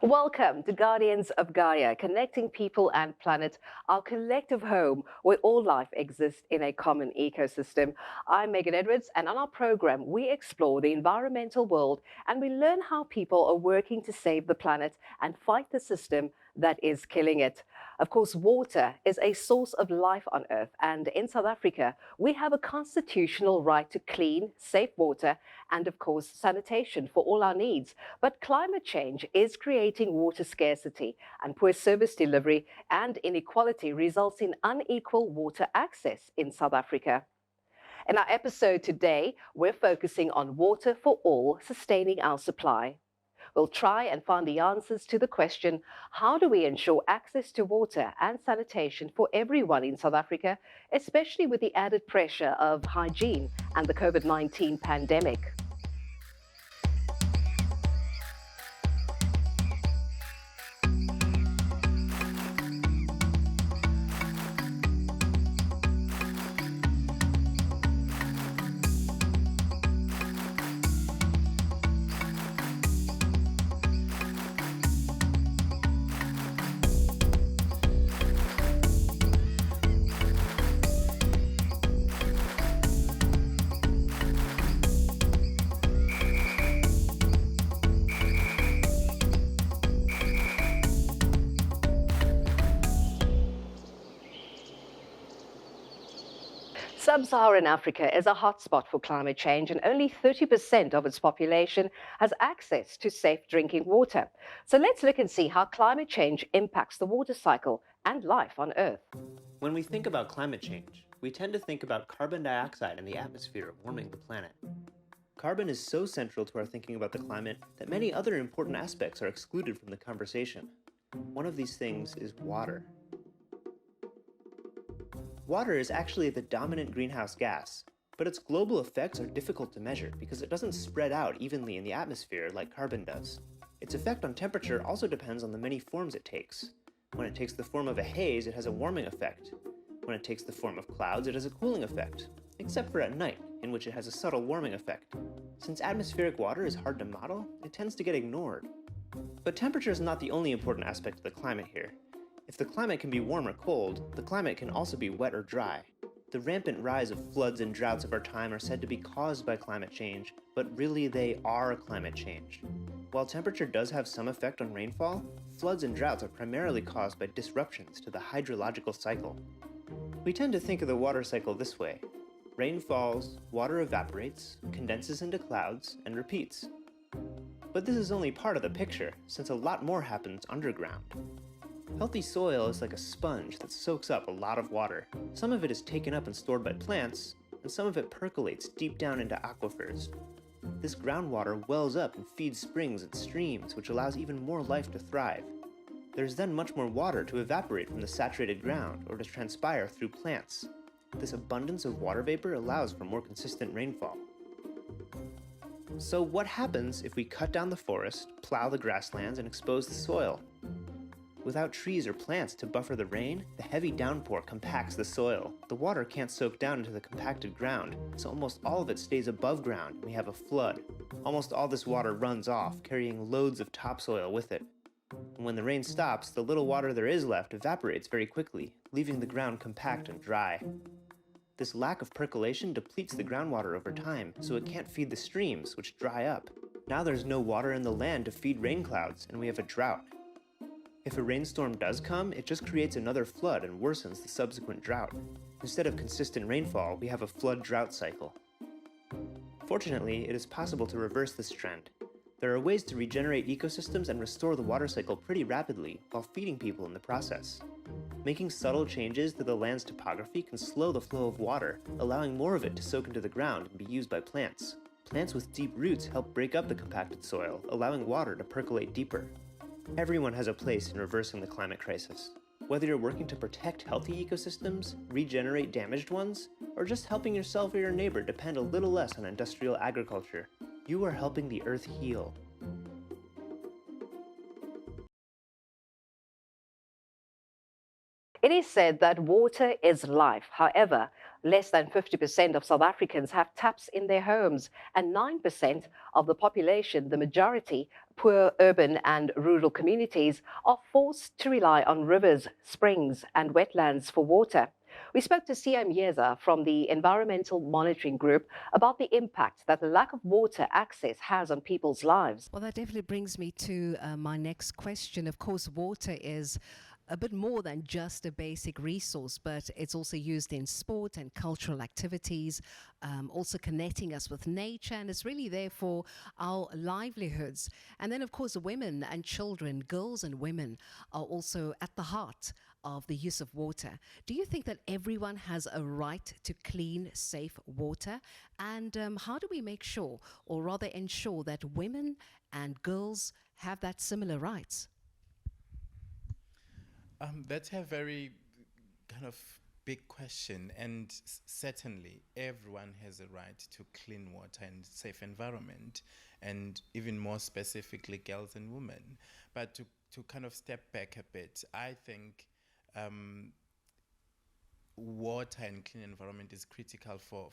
Welcome to Guardians of Gaia, connecting people and planet, our collective home where all life exists in a common ecosystem. I'm Megan Edwards, and on our program, we explore the environmental world and we learn how people are working to save the planet and fight the system that is killing it. Of course, water is a source of life on Earth, and in South Africa, we have a constitutional right to clean, safe water and, of course, sanitation for all our needs. But climate change is creating water scarcity, and poor service delivery and inequality results in unequal water access in South Africa. In our episode today, we're focusing on water for all, sustaining our supply. We'll try and find the answers to the question, how do we ensure access to water and sanitation for everyone in South Africa, especially with the added pressure of hygiene and the COVID-19 pandemic? Sub-Saharan Africa is a hotspot for climate change, and only 30% of its population has access to safe drinking water. So let's look and see how climate change impacts the water cycle and life on Earth. When we think about climate change, we tend to think about carbon dioxide in the atmosphere warming the planet. Carbon is so central to our thinking about the climate that many other important aspects are excluded from the conversation. One of these things is water. Water is actually the dominant greenhouse gas, but its global effects are difficult to measure because it doesn't spread out evenly in the atmosphere like carbon does. Its effect on temperature also depends on the many forms it takes. When it takes the form of a haze, it has a warming effect. When it takes the form of clouds, it has a cooling effect, except for at night, in which it has a subtle warming effect. Since atmospheric water is hard to model, it tends to get ignored. But temperature is not the only important aspect of the climate here. If the climate can be warm or cold, the climate can also be wet or dry. The rampant rise of floods and droughts of our time are said to be caused by climate change, but really they are climate change. While temperature does have some effect on rainfall, floods and droughts are primarily caused by disruptions to the hydrological cycle. We tend to think of the water cycle this way. Rain falls, water evaporates, condenses into clouds, and repeats. But this is only part of the picture, since a lot more happens underground. Healthy soil is like a sponge that soaks up a lot of water. Some of it is taken up and stored by plants, and some of it percolates deep down into aquifers. This groundwater wells up and feeds springs and streams, which allows even more life to thrive. There's then much more water to evaporate from the saturated ground or to transpire through plants. This abundance of water vapor allows for more consistent rainfall. So what happens if we cut down the forest, plow the grasslands, and expose the soil? Without trees or plants to buffer the rain, the heavy downpour compacts the soil. The water can't soak down into the compacted ground, so almost all of it stays above ground and we have a flood. Almost all this water runs off, carrying loads of topsoil with it. And when the rain stops, the little water there is left evaporates very quickly, leaving the ground compact and dry. This lack of percolation depletes the groundwater over time, so it can't feed the streams, which dry up. Now there's no water in the land to feed rain clouds, and we have a drought. If a rainstorm does come, it just creates another flood and worsens the subsequent drought. Instead of consistent rainfall, we have a flood-drought cycle. Fortunately, it is possible to reverse this trend. There are ways to regenerate ecosystems and restore the water cycle pretty rapidly while feeding people in the process. Making subtle changes to the land's topography can slow the flow of water, allowing more of it to soak into the ground and be used by plants. Plants with deep roots help break up the compacted soil, allowing water to percolate deeper. Everyone has a place in reversing the climate crisis. Whether you're working to protect healthy ecosystems, regenerate damaged ones, or just helping yourself or your neighbor depend a little less on industrial agriculture, you are helping the Earth heal. It is said that water is life. However, less than 50% of South Africans have taps in their homes, and 9% of the population, the majority, poor urban and rural communities, are forced to rely on rivers, springs, and wetlands for water. We spoke to Sia Mieza from the Environmental Monitoring Group about the impact that the lack of water access has on people's lives. Well, that definitely brings me to my next question. Of course, water is a bit more than just a basic resource, but it's also used in sport and cultural activities, also connecting us with nature, and it's really there for our livelihoods. And then, of course, women and children, girls and women, are also at the heart of the use of water. Do you think that everyone has a right to clean, safe water? And how do we make sure, or rather ensure, that women and girls have that similar rights? That's a very kind of big question, and certainly everyone has a right to clean water and safe environment, and even more specifically, girls and women. But to kind of step back a bit, I think water and clean environment is critical for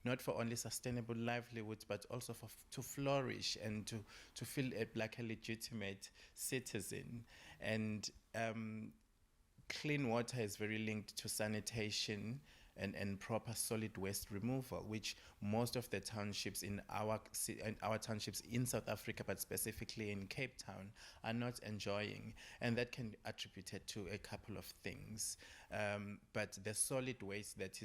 not for only sustainable livelihoods, but also to flourish and to feel like a legitimate citizen. And clean water is very linked to sanitation and proper solid waste removal, which most of the townships in our townships in South Africa, but specifically in Cape Town, are not enjoying, and that can be attributed to a couple of things. But the solid waste that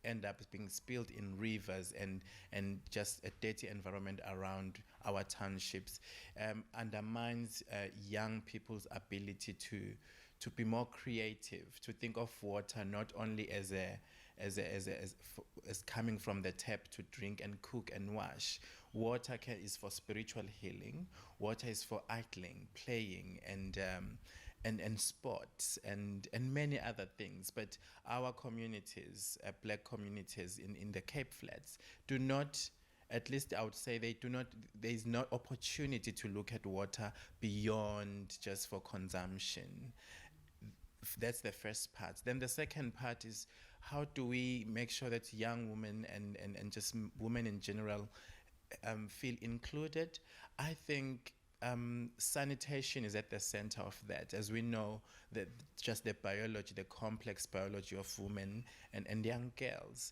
end up being spilled in rivers and just a dirty environment around our townships undermines young people's ability to be more creative, to think of water not only as coming from the tap to drink and cook and wash. Water is for spiritual healing. Water is for idling, playing, and sports and many other things. But our communities, black communities in the Cape Flats, do not. At least I would say there is no opportunity to look at water beyond just for consumption. That's the first part. Then the second part is, how do we make sure that young women and just women in general feel included? I think sanitation is at the center of that. As we know, that just the biology, the complex biology of women and young girls,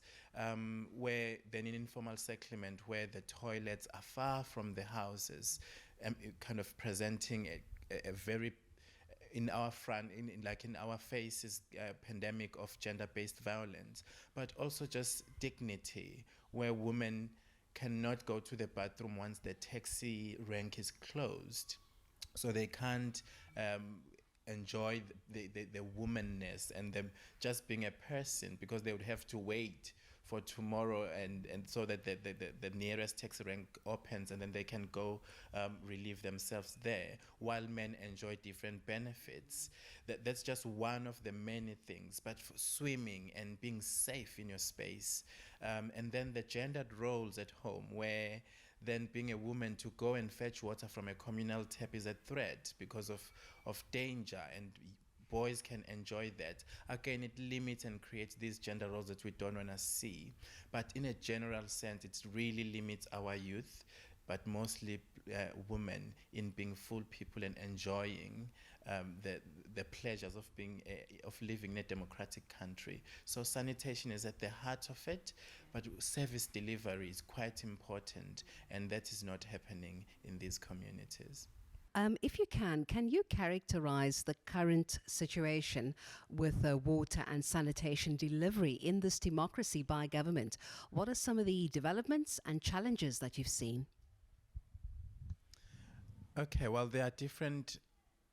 where then in informal settlement, where the toilets are far from the houses, kind of presenting a very in our front, in our faces, pandemic of gender-based violence, but also just dignity, where women cannot go to the bathroom once the taxi rank is closed, so they can't enjoy the womanness and them just being a person, because they would have to wait for tomorrow and so that the nearest taxi rank opens, and then they can go relieve themselves there, while men enjoy different benefits. That's just one of the many things. But for swimming and being safe in your space, and then the gendered roles at home, where then being a woman to go and fetch water from a communal tap is a threat because of danger, and boys can enjoy that. Again, it limits and creates these gender roles that we don't want to see. But in a general sense, it really limits our youth, but mostly women, in being full people and enjoying the pleasures of living in a democratic country. So sanitation is at the heart of it, but service delivery is quite important, and that is not happening in these communities. If you can you characterize the current situation with water and sanitation delivery in this democracy by government? What are some of the developments and challenges that you've seen? Okay, well, there are different,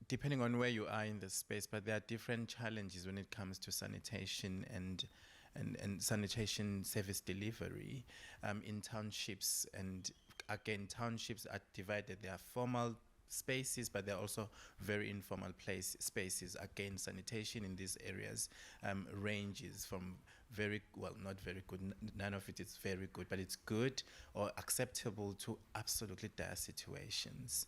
depending on where you are in the space, but there are different challenges when it comes to sanitation and sanitation service delivery in townships. And again, townships are divided. There are formal spaces, but there are also very informal spaces. Again, sanitation in these areas ranges from very well, not very good. None of it is very good, but it's good or acceptable to absolutely dire situations.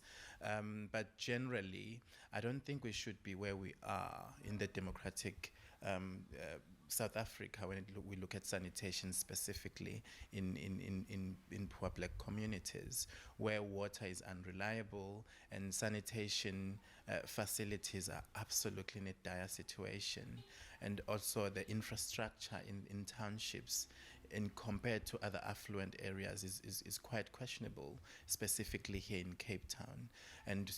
But generally, I don't think we should be where we are in the democratic South Africa when we look at sanitation specifically in poor black communities where water is unreliable and sanitation facilities are absolutely in a dire situation, and also the infrastructure in townships in compared to other affluent areas is quite questionable, specifically here in Cape Town. And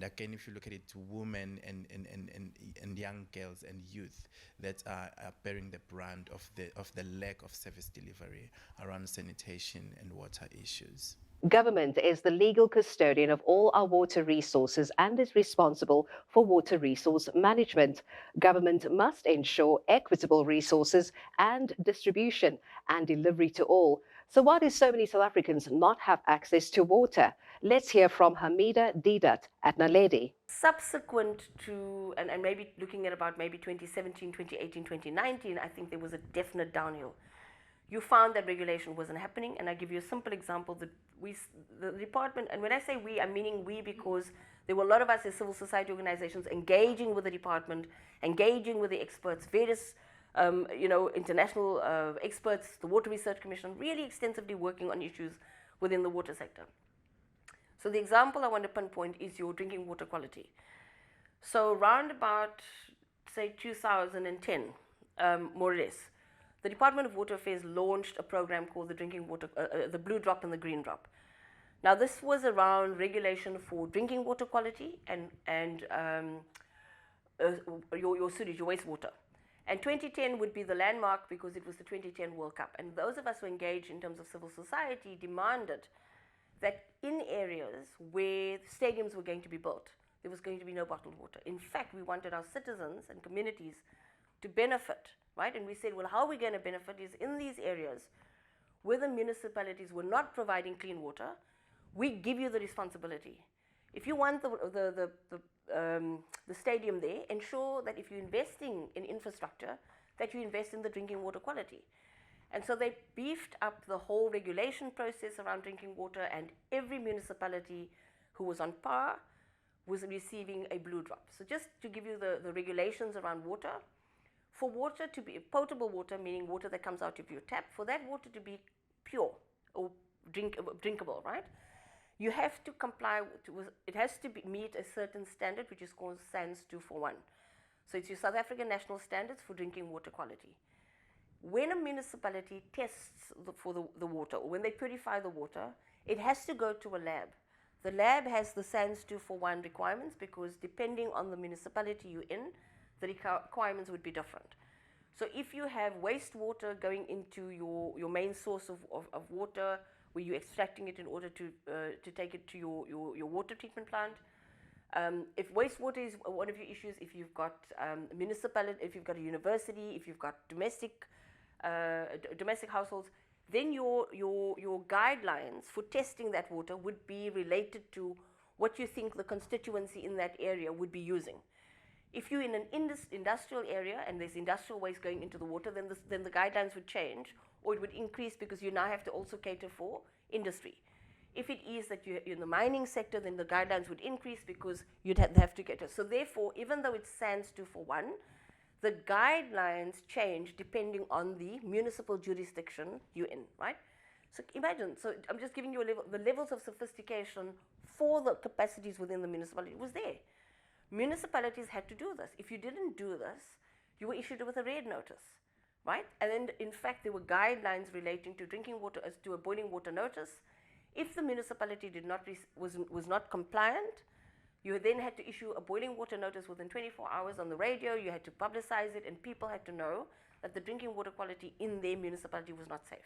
again, if you look at it, to women and young girls and youth that are bearing the brunt of the lack of service delivery around sanitation and water issues. Government is the legal custodian of all our water resources and is responsible for water resource management. Government must ensure equitable resources and distribution and delivery to all. So why do so many South Africans not have access to water? Let's hear from Hamida Didat at Naledi. Subsequent to, and maybe looking at about maybe 2017, 2018, 2019, I think there was a definite downhill. You found that regulation wasn't happening, and I give you a simple example that the department, and when I say we, I'm meaning we because there were a lot of us as civil society organizations engaging with the department, engaging with the experts, various international experts, the Water Research Commission, really extensively working on issues within the water sector. So the example I want to pinpoint is your drinking water quality. So around about, say, 2010, more or less, the Department of Water Affairs launched a program called the Drinking Water, the Blue Drop and the Green Drop. Now, this was around regulation for drinking water quality and your sewage, your wastewater. And 2010 would be the landmark because it was the 2010 World Cup. And those of us who engaged in terms of civil society demanded that in areas where stadiums were going to be built, there was going to be no bottled water. In fact, we wanted our citizens and communities to benefit, right? And we said, well, how are we going to benefit is in these areas where the municipalities were not providing clean water, we give you the responsibility. If you want the stadium there, ensure that if you're investing in infrastructure, that you invest in the drinking water quality. And so they beefed up the whole regulation process around drinking water, and every municipality who was on par was receiving a blue drop. So just to give you the regulations around water, for water to be potable water, meaning water that comes out of your tap, for that water to be pure or drinkable, right? You have to comply with, it has to meet a certain standard, which is called SANS 241. So it's your South African national standards for drinking water quality. When a municipality tests for the water, or when they purify the water, it has to go to a lab. The lab has the SANS 241 requirements because depending on the municipality you're in, the requirements would be different. So if you have wastewater going into your main source of water, where you're extracting it in order to take it to your water treatment plant, if wastewater is one of your issues, if you've got municipality, if you've got a university, if you've got domestic households, then your guidelines for testing that water would be related to what you think the constituency in that area would be using. If you're in an industrial area and there's industrial waste going into the water, then the guidelines would change, or it would increase because you now have to also cater for industry. If it is that you're in the mining sector, then the guidelines would increase because you'd have to cater. So therefore, even though it's SANS 241, the guidelines change depending on the municipal jurisdiction you're in, right? So imagine, so I'm just giving you the levels of sophistication for the capacities within the municipality. It was there. Municipalities had to do this. If you didn't do this, you were issued with a red notice, right? And then, in fact, there were guidelines relating to drinking water as to a boiling water notice. If the municipality was not compliant, you then had to issue a boiling water notice within 24 hours on the radio. You had to publicize it, and people had to know that the drinking water quality in their municipality was not safe.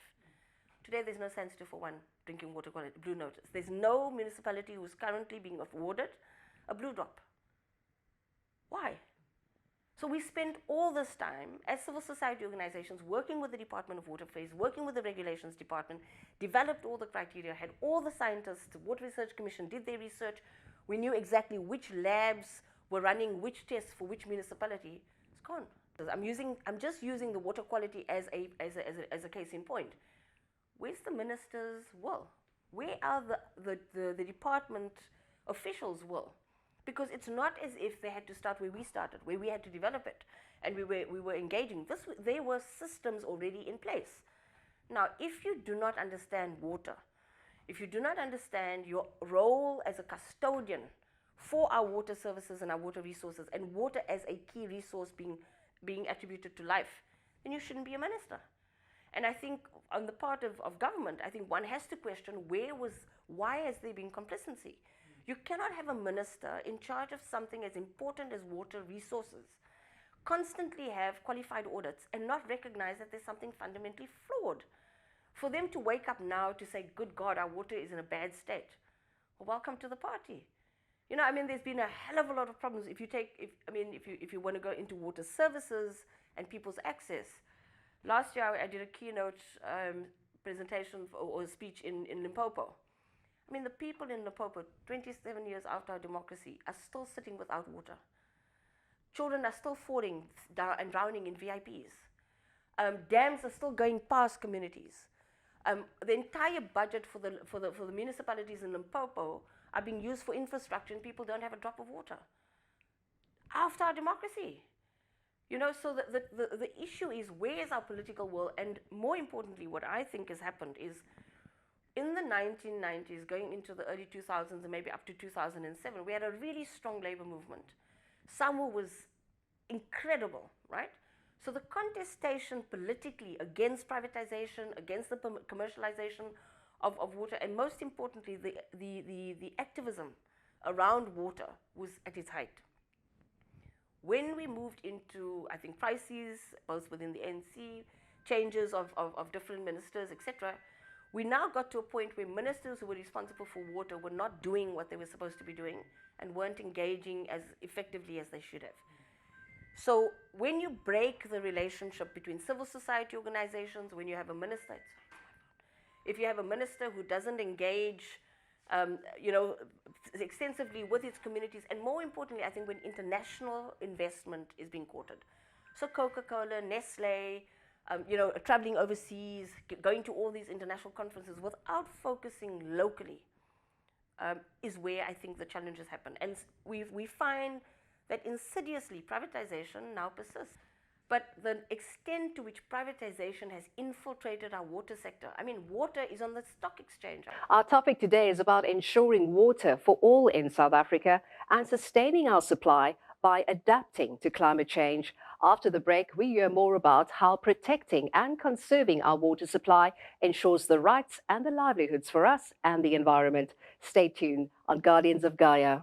Today, there's no SANS 241 drinking water quality blue notice. There's no municipality who's currently being awarded a blue drop. Why? So we spent all this time as civil society organizations working with the Department of Water Affairs, working with the Regulations Department, developed all the criteria, had all the scientists, the Water Research Commission did their research. We knew exactly which labs were running which tests for which municipality. It's gone. I'm just using the water quality as a case in point. Where's the minister's will? Where are the department officials' will? Because it's not as if they had to start where we started, where we had to develop it, and we were engaging. There were systems already in place. Now, if you do not understand water, if you do not understand your role as a custodian for our water services and our water resources, and water as a key resource being attributed to life, then you shouldn't be a minister. And I think on the part of government, I think one has to question why has there been complacency? You cannot have a minister in charge of something as important as water resources constantly have qualified audits and not recognize that there's something fundamentally flawed. For them to wake up now to say, good God, our water is in a bad state, well, welcome to the party. You know, I mean, there's been a hell of a lot of problems. If you want to go into water services and people's access, last year I did a keynote presentation or speech in Limpopo. I mean, the people in Limpopo, 27 years after our democracy, are still sitting without water. Children are still falling down and drowning in VIPs. Dams are still going past communities. The entire budget for the municipalities in Limpopo are being used for infrastructure, and people don't have a drop of water. After our democracy. You know, so the issue is, where is our political will? And more importantly, what I think has happened is, in the 1990s, going into the early 2000s and maybe up to 2007, we had a really strong labor movement. Summer was incredible, right? So the contestation politically against privatization, against the commercialization of water, and most importantly, the activism around water was at its height. When we moved into, I think, crises, both within the ANC, changes of different ministers, etc., we now got to a point where ministers who were responsible for water were not doing what they were supposed to be doing and weren't engaging as effectively as they should have. So when you break the relationship between civil society organizations, when you have a minister, if you have a minister who doesn't engage extensively with its communities, and more importantly, I think when international investment is being courted. So Coca-Cola, Nestle, traveling overseas, going to all these international conferences without focusing locally is where I think the challenges happen. And we find that insidiously privatization now persists. But the extent to which privatization has infiltrated our water sector, I mean, water is on the stock exchange. Our topic today is about ensuring water for all in South Africa and sustaining our supply by adapting to climate change. After the break, we hear more about how protecting and conserving our water supply ensures the rights and the livelihoods for us and the environment. Stay tuned on Guardians of Gaia.